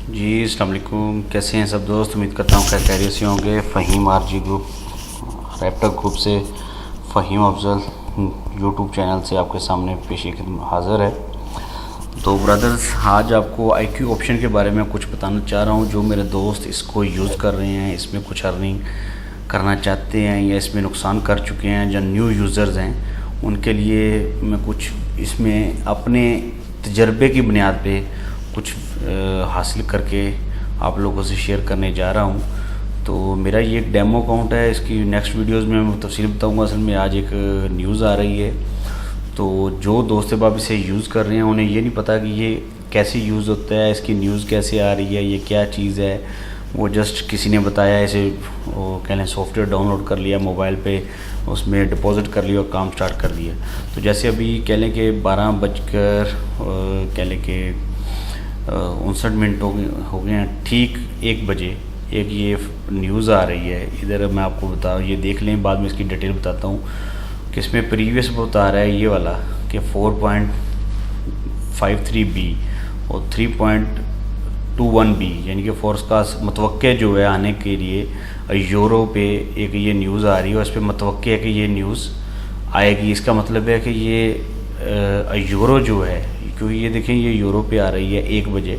जी अस्सलाम वालेकुम, कैसे हैं सब दोस्त। उम्मीद करता हूँ खैरियत से होंगे। Faheem RG group raptor group से फ़हीम अफजल यूट्यूब चैनल से आपके सामने पेशी खिदमत हाज़िर है। तो ब्रदर्स, आज आपको IQ ऑप्शन के बारे में कुछ बताना चाह रहा हूँ। जो मेरे दोस्त इसको यूज़ कर रहे हैं, इसमें कुछ अर्निंग करना चाहते हैं या इसमें नुकसान कर चुके हैं, जो न्यू यूज़र्स हैं, उनके लिए मैं कुछ इसमें अपने तजर्बे की बुनियाद पे कुछ हासिल करके आप लोगों से शेयर करने जा रहा हूँ। तो मेरा ये एक डेमो अकाउंट है, इसकी नेक्स्ट वीडियोस में मैं तफसील बताऊँगा। असल में आज एक न्यूज़ आ रही है, तो जो दोस्त बाब इसे यूज़ कर रहे हैं उन्हें ये नहीं पता कि ये कैसे यूज़ होता है, इसकी न्यूज़ कैसे आ रही है, ये क्या चीज़ है। वो जस्ट किसी ने बताया, ऐसे वो कह लें सॉफ्टवेयर डाउनलोड कर लिया मोबाइल पे, उसमें डिपॉज़िट कर लिया और काम स्टार्ट कर दिया। तो जैसे अभी कह लें कि 12 कह लें कि 59 हो गए हैं, ठीक 1 बजे एक ये न्यूज़ आ रही है। इधर मैं आपको ये देख लें, बाद में इसकी डिटेल बताता हूँ कि इसमें प्रीवियस बता रहा है ये वाला कि 4.53B और 3.21B, यानी कि फोर्स का मतवक्के जो है आने के लिए यूरो पे एक ये न्यूज़ आ रही है और इस पर मतवक्के है कि ये न्यूज़ आएगी। इसका मतलब है कि ये यूरो जो है, क्योंकि ये देखें ये यूरो पे आ रही है 1 बजे,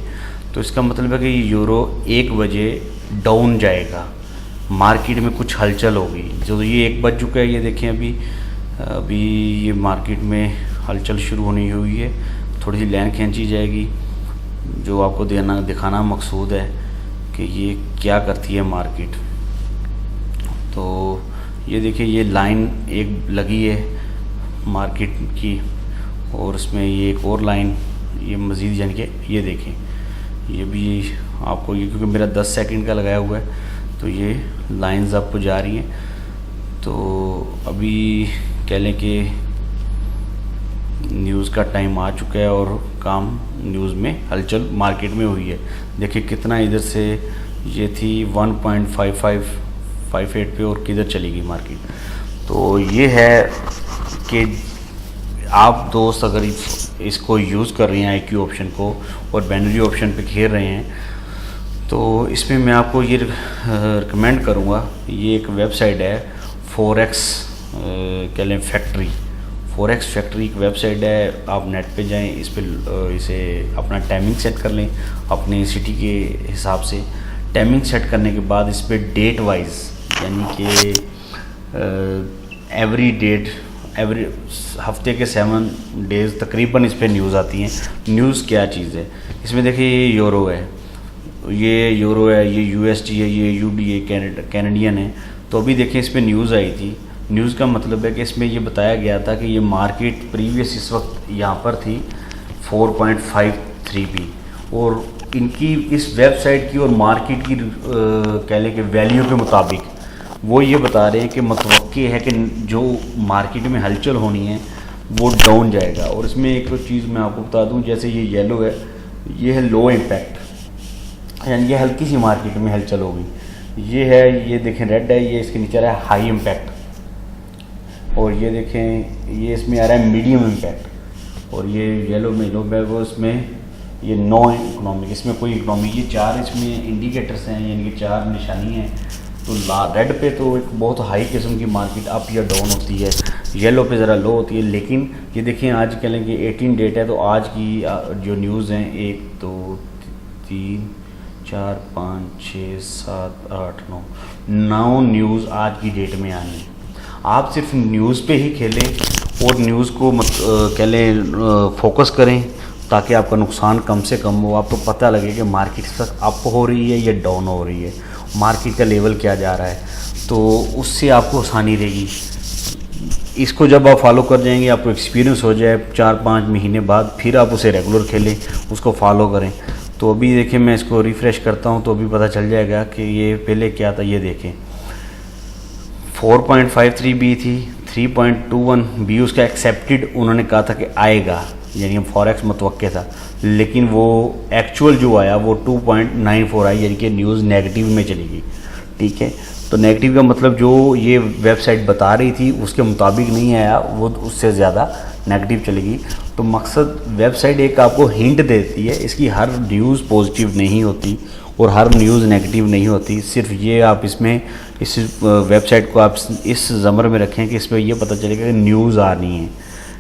तो इसका मतलब है कि ये यूरो 1 बजे डाउन जाएगा, मार्केट में कुछ हलचल होगी। जो ये 1 बज चुका है, ये देखें अभी ये मार्केट में हलचल शुरू होनी हुई है। थोड़ी सी लाइन खींची जाएगी, जो आपको दिखाना मकसूद है कि ये क्या करती है मार्केट। तो ये देखिए ये लाइन एक लगी है मार्केट की, और इसमें ये एक और लाइन ये मज़ीद, यानी कि ये देखें ये भी आपको, ये क्योंकि मेरा 10 सेकंड का लगाया हुआ है, तो ये लाइंस आपको जा रही हैं। तो अभी कह लें कि न्यूज़ का टाइम आ चुका है और काम न्यूज़ में हलचल मार्केट में हुई है। देखिए कितना इधर से ये थी 1.5558 पे और किधर चली गई मार्केट। तो ये है कि आप दोस्त अगर इसको यूज़ कर रहे हैं IQ ऑप्शन को और बाइनरी ऑप्शन पे खेल रहे हैं, तो इसमें मैं आपको ये रिकमेंड करूँगा। ये एक वेबसाइट है फोरेक्स कह लें फैक्ट्री, फोरेक्स फैक्ट्री एक वेबसाइट है। आप नेट पे जाएं, इस पर इसे अपना टाइमिंग सेट कर लें अपनी सिटी के हिसाब से। टाइमिंग सेट करने के बाद इस पर डेट वाइज, यानी कि एवरी हफ्ते के 7 डेज़ तकरीबन इस पर न्यूज़ आती हैं। न्यूज़ क्या चीज़ है, इसमें देखिए ये यूरो है, ये USD है, ये UD है, कैनेडियन है। तो अभी देखिए इस पर न्यूज़ आई थी। न्यूज़ का मतलब है कि इसमें ये बताया गया था कि ये मार्केट प्रीवियस इस वक्त यहाँ पर थी 4.53B, और इनकी इस वेबसाइट की और मार्केट की कह लें कि वैल्यू के मुताबिक वो ये बता रहे हैं कि मतवक्के है कि जो मार्केट में हलचल होनी है वो डाउन जाएगा। और इसमें एक चीज़ मैं आपको बता दूं, जैसे ये येलो है, ये है लो इम्पैक्ट, यानी ये हल्की सी मार्केट में हलचल होगी। ये है, ये देखें रेड है, ये इसके नीचे आ रहा है हाई इम्पैक्ट, और ये देखें ये इसमें आ रहा है मीडियम इम्पैक्ट, और ये येलो में लो बैग हो, इसमें ये नो इकोनॉमिक, इसमें कोई इकोनॉमिक। ये 4 इसमें इंडिकेटर्स हैं, यानी कि 4 निशानी हैं। तो रेड पे तो एक बहुत हाई किस्म की मार्केट अप या डाउन होती है, येलो पे ज़रा लो होती है। लेकिन ये देखें आज कह लें कि 18 डेट है, तो आज की जो न्यूज़ हैं 1 2 3 4 5 6 7 8 9 न्यूज़ आज की डेट में आनी है। आप सिर्फ न्यूज़ पे ही खेलें और न्यूज़ को कह लें फोकस करें, ताकि आपका नुकसान कम से कम हो। आपको पता लगे कि मार्केट इस वक्त अप हो रही है या डाउन हो रही है, मार्केट का लेवल क्या जा रहा है, तो उससे आपको आसानी रहेगी। इसको जब आप फॉलो कर जाएंगे, आपको एक्सपीरियंस हो जाए, 4-5 महीने बाद फिर आप उसे रेगुलर खेलें, उसको फॉलो करें। तो अभी देखें मैं इसको रिफ़्रेश करता हूं, तो अभी पता चल जाएगा कि ये पहले क्या था। ये देखें 4.53B थी, 3.21B उसका एक्सेप्टेड उन्होंने कहा था कि आएगा, यानी फॉरेक्स मतवक्के था, लेकिन वो एक्चुअल जो आया वो 2.94 आई, यानी कि न्यूज़ नेगेटिव में चली गई। ठीक है, तो नेगेटिव का मतलब जो ये वेबसाइट बता रही थी उसके मुताबिक नहीं आया, वो उससे ज़्यादा नेगेटिव चलेगी। तो मकसद वेबसाइट एक आपको हिंट देती है, इसकी हर न्यूज़ पॉजिटिव नहीं होती और हर न्यूज़ नेगेटिव नहीं होती। सिर्फ ये आप इसमें इस वेबसाइट को आप इस ज़मर में रखें कि इसमें ये पता चलेगा कि न्यूज़ आ रही है,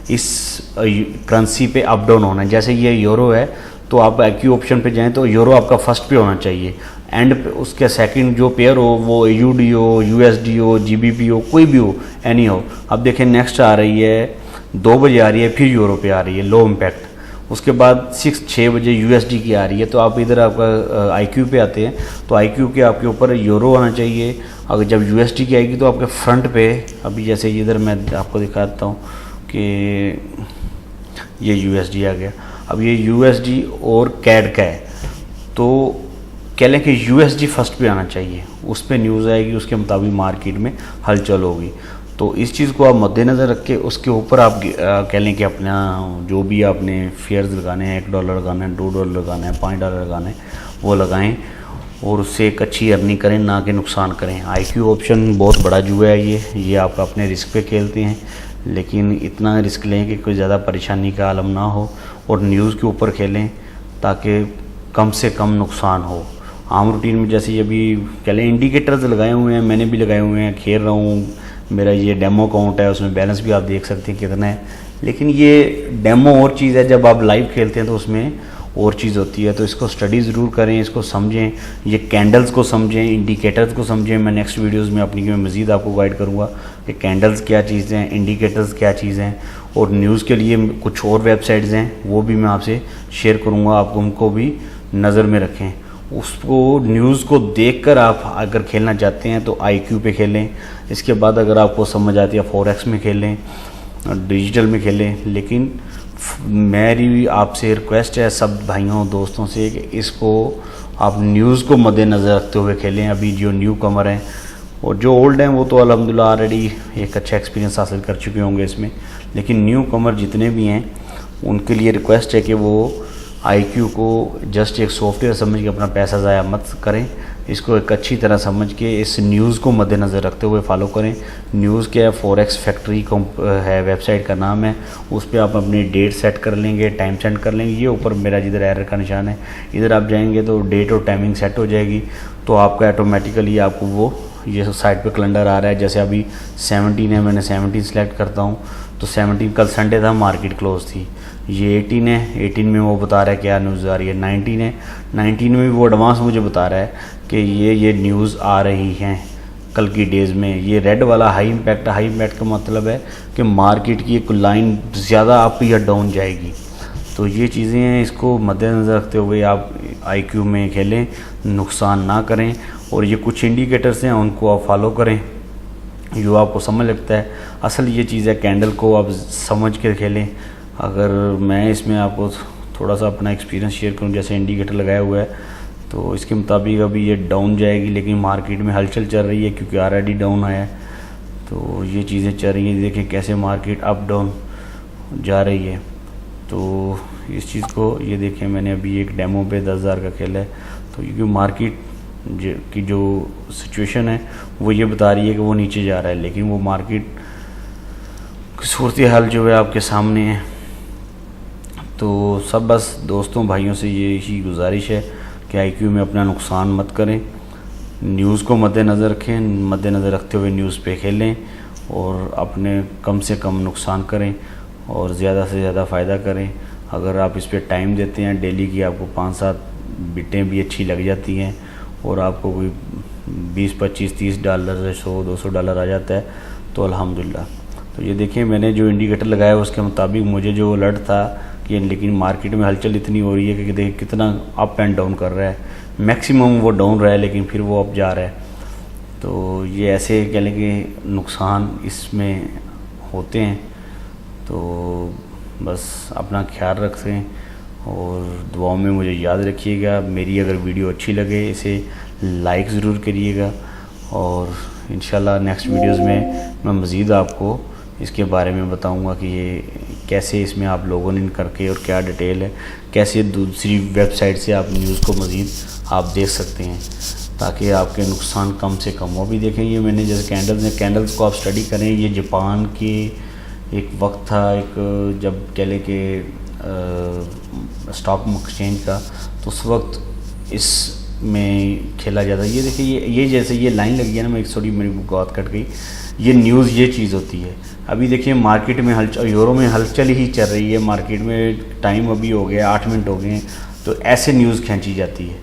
इस करेंसी पे अप डाउन होना है। जैसे ये यूरो है तो आप IQ ऑप्शन पे जाएं तो यूरो आपका फर्स्ट पे होना चाहिए, एंड पे उसके सेकंड जो पेयर हो वो AUD हो, USD हो, GBP हो, कोई भी हो, एनी हो। अब देखें नेक्स्ट आ रही है 2 बजे आ रही है, फिर यूरो पे आ रही है लो इम्पैक्ट। उसके बाद 6 बजे USD की आ रही है। तो आप इधर आपका IQ पे आते हैं तो IQ के आपके ऊपर यूरो आना चाहिए। अगर जब USD की आएगी तो आपके फ्रंट पे, अभी जैसे इधर मैं आपको दिखाता हूँ कि ये USD आ गया। अब ये USD और CAD का है तो कह लें कि USD फर्स्ट पे आना चाहिए, उस पर न्यूज़ आएगी, उसके मुताबिक मार्केट में हलचल होगी। तो इस चीज़ को आप मद्देनज़र रख के उसके ऊपर आप कह लें कि अपना जो भी आपने फेयर्स लगाने हैं, $1 लगाना है, $2 लगाना है, $5 लगाना है, वो लगाएं और उससे एक अच्छी अर्निंग करें, ना कि नुकसान करें। IQ ऑप्शन बहुत बड़ा जुआ है, ये आप अपने रिस्क पे खेलते हैं, लेकिन इतना रिस्क लें कि कोई ज़्यादा परेशानी का आलम ना हो और न्यूज़ के ऊपर खेलें ताकि कम से कम नुकसान हो। आम रूटीन में जैसे ये भी कह लें इंडिकेटर्स लगाए हुए हैं, मैंने भी लगाए हुए हैं, खेल रहा हूँ। मेरा ये डेमो अकाउंट है, उसमें बैलेंस भी आप देख सकते हैं कितना है। लेकिन ये डेमो और चीज़ है, जब आप लाइव खेलते हैं तो उसमें और चीज़ होती है। तो इसको स्टडी ज़रूर करें, इसको समझें, ये कैंडल्स को समझें, इंडिकेटर्स को समझें। मैं नेक्स्ट वीडियोज़ में अपनी में मज़ीद आपको गाइड करूँगा कि कैंडल्स क्या चीज़ हैं, इंडिकेटर्स क्या चीज़ हैं, और न्यूज़ के लिए कुछ और वेबसाइट्स हैं वो भी मैं आपसे शेयर करूँगा। आप उनको भी नज़र में रखें। उसको न्यूज़ को देखकर आप अगर खेलना चाहते हैं तो IQ पे खेलें। इसके बाद अगर आपको समझ आती है फॉरेक्स में खेलें, डिजिटल में खेलें। लेकिन मेरी आपसे रिक्वेस्ट है सब भाइयों दोस्तों से कि इसको आप न्यूज़ को मद्देनज़र रखते हुए खेलें। अभी जो न्यू कमर हैं और जो ओल्ड हैं वो तो अल्हम्दुलिल्लाह ऑलरेडी एक अच्छा एक्सपीरियंस हासिल कर चुके होंगे इसमें, लेकिन न्यू कमर जितने भी हैं उनके लिए रिक्वेस्ट है कि वो IQ को जस्ट एक सॉफ्टवेयर समझ के अपना पैसा ज़ाया मत करें, इसको एक अच्छी तरह समझ के इस न्यूज़ को मद्देनज़र रखते हुए फॉलो करें। न्यूज़ क्या है, फॉरेक्स फैक्ट्री है वेबसाइट का नाम है, उस पर आप अपनी डेट सेट कर लेंगे, टाइम सेट कर लेंगे। ये ऊपर मेरा जिधर एरर का निशान है इधर आप जाएंगे तो डेट और टाइमिंग सेट हो जाएगी, तो आपका ऑटोमेटिकली आपको वो ये साइड पे कैलेंडर आ रहा है। जैसे अभी 17 है, मैंने 17 सेलेक्ट करता हूँ तो 17 कल संडे था, मार्केट क्लोज थी। ये 18 है, 18 में वो बता रहा है क्या न्यूज़ आ रही है। 19 है, 19 में भी वो एडवांस मुझे बता रहा है कि ये न्यूज़ आ रही हैं कल की डेज़ में। ये रेड वाला हाई इम्पैक्ट का मतलब है कि मार्केट की एक लाइन ज़्यादा अप या डाउन जाएगी। तो ये चीज़ें हैं, इसको मद्देनज़र रखते हुए आप IQ में खेलें, नुकसान ना करें। और ये कुछ इंडिकेटर्स हैं उनको आप फॉलो करें जो आपको समझ लगता है। असल ये चीज़ है, कैंडल को आप समझ के खेलें। अगर मैं इसमें आपको थोड़ा सा अपना एक्सपीरियंस शेयर करूं, जैसे इंडिकेटर लगाया हुआ है तो इसके मुताबिक अभी ये डाउन जाएगी, लेकिन मार्केट में हलचल चल रही है क्योंकि ऑलरेडी डाउन आया है। तो ये चीज़ें चल रही हैं, देखें कैसे मार्केट अप डाउन जा रही है। तो इस चीज़ को ये देखें, मैंने अभी एक डेमो पे 10,000 का खेला है। तो क्योंकि मार्केट की जो सिचुएशन है वो ये बता रही है कि वो नीचे जा रहा है, लेकिन वो मार्केट की सूरत हाल जो है आपके सामने है। तो सब बस दोस्तों भाइयों से ये ही गुजारिश है कि IQ में अपना नुकसान मत करें, न्यूज़ को मद्देनज़र रखें, मद्देनज़र रखते हुए न्यूज़ पे खेलें और अपने कम से कम नुकसान करें और ज़्यादा से ज़्यादा फ़ायदा करें। अगर आप इस पर टाइम देते हैं डेली की, आपको 5-7 बिटें भी अच्छी लग जाती हैं और आपको कोई $20, $25, $30, $100, $200 आ जाता है तो अल्हम्दुलिल्लाह। तो ये देखिए मैंने जो इंडिकेटर लगाया उसके मुताबिक मुझे जो अलर्ट था कि लेकिन मार्केट में हलचल इतनी हो रही है कि देखिए कितना अप एंड डाउन कर रहा है। मैक्सिमम वो डाउन रहा है लेकिन फिर वो अप जा रहा है। तो ये ऐसे कह लें कि नुकसान इसमें होते हैं। तो बस अपना ख्याल रखें और दुआओं में मुझे याद रखिएगा। मेरी अगर वीडियो अच्छी लगे इसे लाइक ज़रूर करिएगा और इंशाल्लाह नेक्स्ट वीडियोज़ में मैं मज़ीद आपको इसके बारे में बताऊंगा कि ये कैसे इसमें आप लोगों ने करके और क्या डिटेल है, कैसे दूसरी वेबसाइट से आप न्यूज़ को मज़ीद आप देख सकते हैं ताकि आपके नुकसान कम से कम हो। भी देखें ये मैंने जैसे कैंडल्स हैं, कैंडल्स को आप स्टडी करें। ये जापान की एक वक्त था, एक जब कह लें कि स्टॉक एक्सचेंज का, तो उस वक्त इसमें खेला जाता। ये देखिए, ये जैसे ये लाइन लगी है ना, मैं एक थोड़ी मेरी बात कट गई, ये न्यूज़ ये चीज़ होती है। अभी देखिए मार्केट में हलचल, यूरो में हलचल ही चल रही है, मार्केट में टाइम अभी हो गया 8 मिनट हो गए हैं, तो ऐसे न्यूज़ खींची जाती है।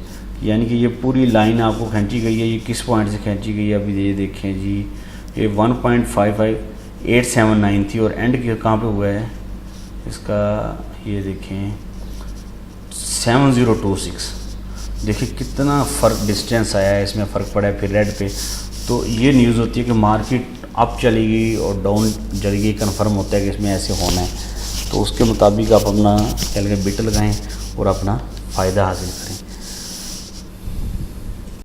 यानी कि ये पूरी लाइन आपको खींची गई है, ये किस पॉइंट से खींची गई है अभी ये देखें जी, ये 1.55879 थी और एंड कहाँ पे हुआ है इसका, ये देखें 7026। देखिए कितना फ़र्क डिस्टेंस आया है, इसमें फ़र्क पड़ा है फिर रेड पे। तो ये न्यूज़ होती है कि मार्केट अप चलेगी और डाउन चलेगी, कन्फर्म होता है कि इसमें ऐसे होना है, तो उसके मुताबिक आप अपना क्या लगे बिट लगाएँ और अपना फ़ायदा हासिल करें।